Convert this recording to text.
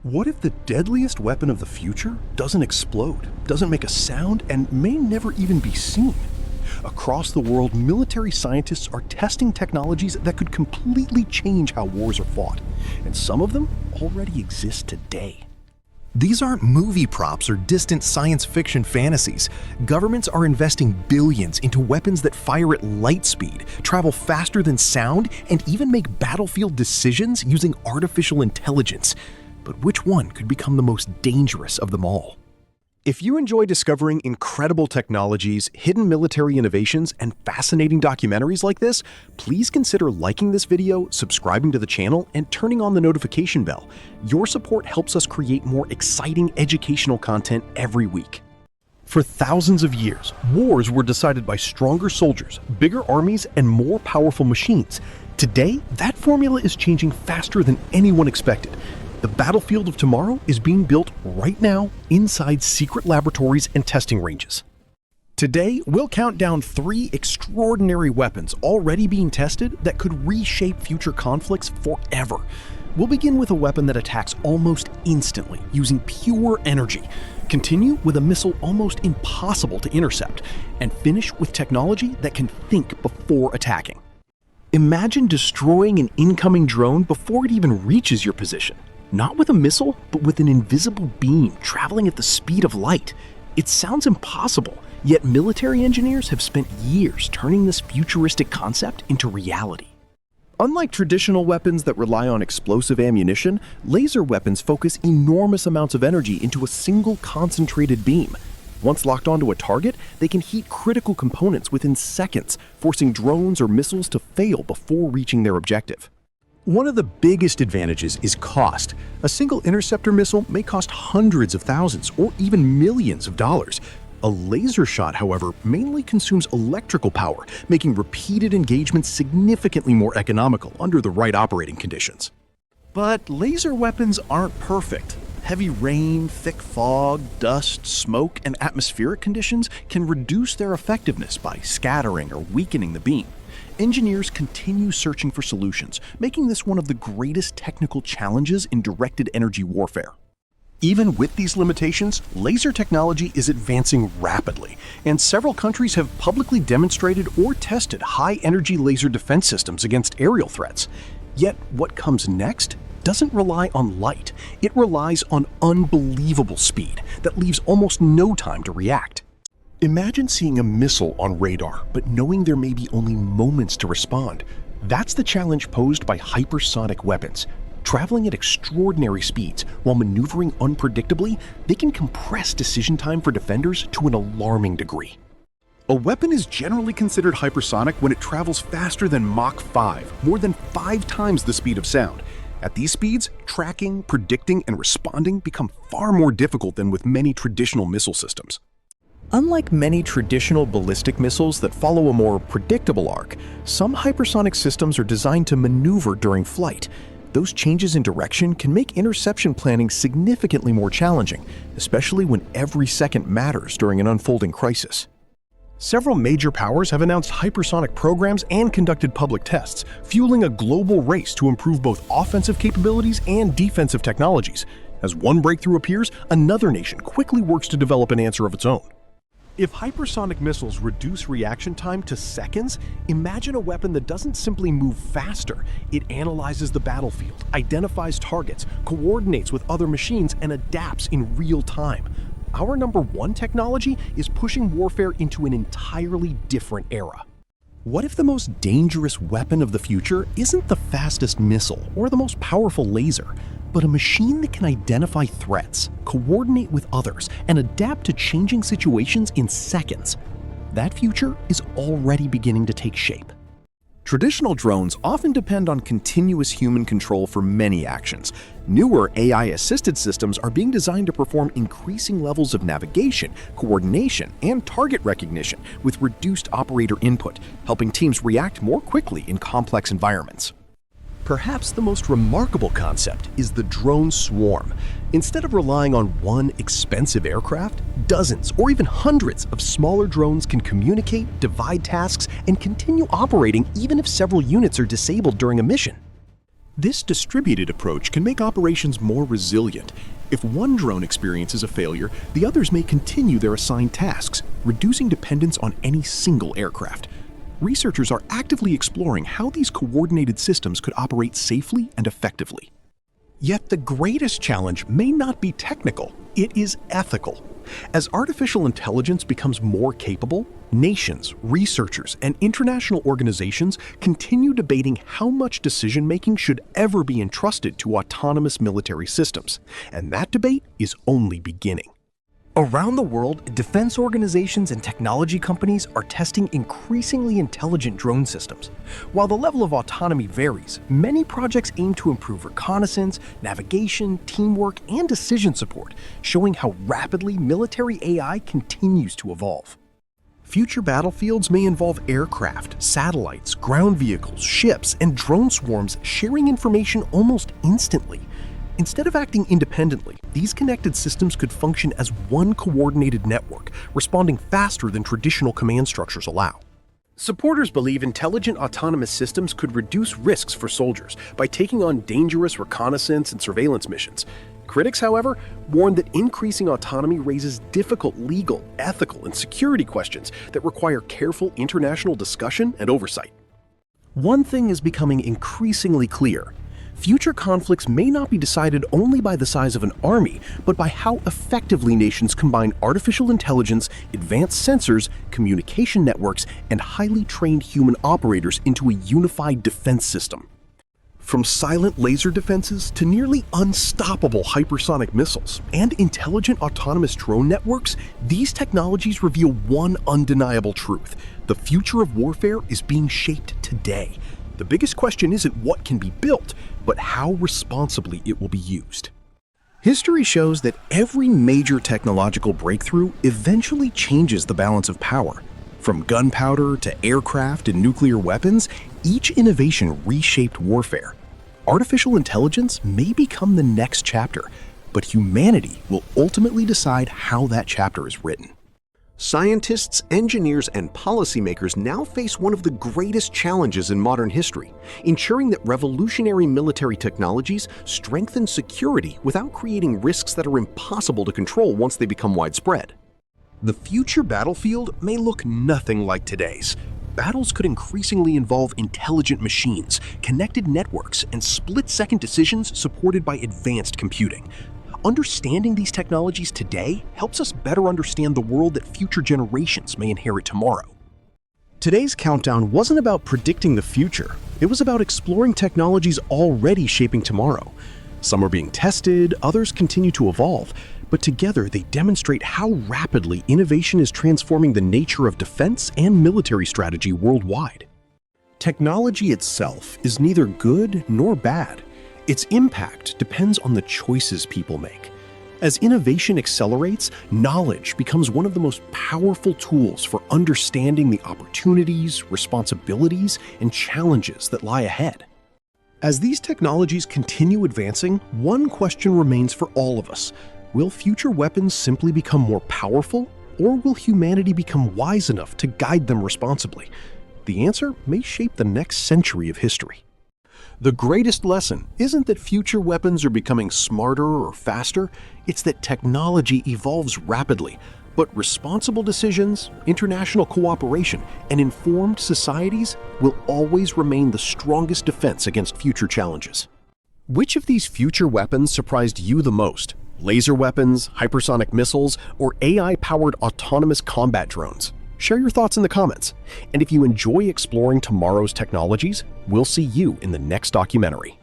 What if the deadliest weapon of the future doesn't explode, doesn't make a sound, and may never even be seen? Across the world, military scientists are testing technologies that could completely change how wars are fought, and some of them already exist today. These aren't movie props or distant science fiction fantasies. Governments are investing billions into weapons that fire at light speed, travel faster than sound, and even make battlefield decisions using artificial intelligence. But which one could become the most dangerous of them all? If you enjoy discovering incredible technologies, hidden military innovations, and fascinating documentaries like this, please consider liking this video, subscribing to the channel, and turning on the notification bell. Your support helps us create more exciting educational content every week. For thousands of years, wars were decided by stronger soldiers, bigger armies, and more powerful machines. Today, that formula is changing faster than anyone expected. The battlefield of tomorrow is being built right now inside secret laboratories and testing ranges. Today, we'll count down 3 extraordinary weapons already being tested that could reshape future conflicts forever. We'll begin with a weapon that attacks almost instantly, using pure energy, continue with a missile almost impossible to intercept, and finish with technology that can think before attacking. Imagine destroying an incoming drone before it even reaches your position. Not with a missile, but with an invisible beam traveling at the speed of light. It sounds impossible, yet military engineers have spent years turning this futuristic concept into reality. Unlike traditional weapons that rely on explosive ammunition, laser weapons focus enormous amounts of energy into a single concentrated beam. Once locked onto a target, they can heat critical components within seconds, forcing drones or missiles to fail before reaching their objective. One of the biggest advantages is cost. A single interceptor missile may cost hundreds of thousands or even millions of dollars. A laser shot, however, mainly consumes electrical power, making repeated engagements significantly more economical under the right operating conditions. But laser weapons aren't perfect. Heavy rain, thick fog, dust, smoke, and atmospheric conditions can reduce their effectiveness by scattering or weakening the beam. Engineers continue searching for solutions, making this one of the greatest technical challenges in directed energy warfare. Even with these limitations, laser technology is advancing rapidly, and several countries have publicly demonstrated or tested high-energy laser defense systems against aerial threats. Yet what comes next doesn't rely on light. It relies on unbelievable speed that leaves almost no time to react. Imagine seeing a missile on radar, but knowing there may be only moments to respond. That's the challenge posed by hypersonic weapons. Traveling at extraordinary speeds while maneuvering unpredictably, they can compress decision time for defenders to an alarming degree. A weapon is generally considered hypersonic when it travels faster than Mach 5, more than 5 times the speed of sound. At these speeds, tracking, predicting, and responding become far more difficult than with many traditional missile systems. Unlike many traditional ballistic missiles that follow a more predictable arc, some hypersonic systems are designed to maneuver during flight. Those changes in direction can make interception planning significantly more challenging, especially when every second matters during an unfolding crisis. Several major powers have announced hypersonic programs and conducted public tests, fueling a global race to improve both offensive capabilities and defensive technologies. As one breakthrough appears, another nation quickly works to develop an answer of its own. If hypersonic missiles reduce reaction time to seconds, imagine a weapon that doesn't simply move faster. It analyzes the battlefield, identifies targets, coordinates with other machines, and adapts in real time. Our #1 technology is pushing warfare into an entirely different era. What if the most dangerous weapon of the future isn't the fastest missile or the most powerful laser, but a machine that can identify threats, coordinate with others, and adapt to changing situations in seconds? That future is already beginning to take shape. Traditional drones often depend on continuous human control for many actions. Newer AI-assisted systems are being designed to perform increasing levels of navigation, coordination, and target recognition with reduced operator input, helping teams react more quickly in complex environments. Perhaps the most remarkable concept is the drone swarm. Instead of relying on one expensive aircraft, dozens or even hundreds of smaller drones can communicate, divide tasks, and continue operating even if several units are disabled during a mission. This distributed approach can make operations more resilient. If one drone experiences a failure, the others may continue their assigned tasks, reducing dependence on any single aircraft. Researchers are actively exploring how these coordinated systems could operate safely and effectively. Yet the greatest challenge may not be technical, it is ethical. As artificial intelligence becomes more capable, nations, researchers, and international organizations continue debating how much decision-making should ever be entrusted to autonomous military systems. And that debate is only beginning. Around the world, defense organizations and technology companies are testing increasingly intelligent drone systems. While the level of autonomy varies, many projects aim to improve reconnaissance, navigation, teamwork, and decision support, showing how rapidly military AI continues to evolve. Future battlefields may involve aircraft, satellites, ground vehicles, ships, and drone swarms sharing information almost instantly. Instead of acting independently, these connected systems could function as one coordinated network, responding faster than traditional command structures allow. Supporters believe intelligent autonomous systems could reduce risks for soldiers by taking on dangerous reconnaissance and surveillance missions. Critics, however, warn that increasing autonomy raises difficult legal, ethical, and security questions that require careful international discussion and oversight. One thing is becoming increasingly clear. Future conflicts may not be decided only by the size of an army, but by how effectively nations combine artificial intelligence, advanced sensors, communication networks, and highly trained human operators into a unified defense system. From silent laser defenses to nearly unstoppable hypersonic missiles and intelligent autonomous drone networks, these technologies reveal one undeniable truth: the future of warfare is being shaped today. The biggest question isn't what can be built, but how responsibly it will be used. History shows that every major technological breakthrough eventually changes the balance of power. From gunpowder to aircraft and nuclear weapons, each innovation reshaped warfare. Artificial intelligence may become the next chapter, but humanity will ultimately decide how that chapter is written. Scientists, engineers, and policymakers now face one of the greatest challenges in modern history: ensuring that revolutionary military technologies strengthen security without creating risks that are impossible to control once they become widespread. The future battlefield may look nothing like today's. Battles could increasingly involve intelligent machines, connected networks, and split-second decisions supported by advanced computing. Understanding these technologies today helps us better understand the world that future generations may inherit tomorrow. Today's countdown wasn't about predicting the future. It was about exploring technologies already shaping tomorrow. Some are being tested, others continue to evolve, but together they demonstrate how rapidly innovation is transforming the nature of defense and military strategy worldwide. Technology itself is neither good nor bad. Its impact depends on the choices people make. As innovation accelerates, knowledge becomes one of the most powerful tools for understanding the opportunities, responsibilities, and challenges that lie ahead. As these technologies continue advancing, one question remains for all of us: will future weapons simply become more powerful, or will humanity become wise enough to guide them responsibly? The answer may shape the next century of history. The greatest lesson isn't that future weapons are becoming smarter or faster, it's that technology evolves rapidly, but responsible decisions, international cooperation, and informed societies will always remain the strongest defense against future challenges. Which of these future weapons surprised you the most? Laser weapons, hypersonic missiles, or AI-powered autonomous combat drones? Share your thoughts in the comments. And if you enjoy exploring tomorrow's technologies, we'll see you in the next documentary.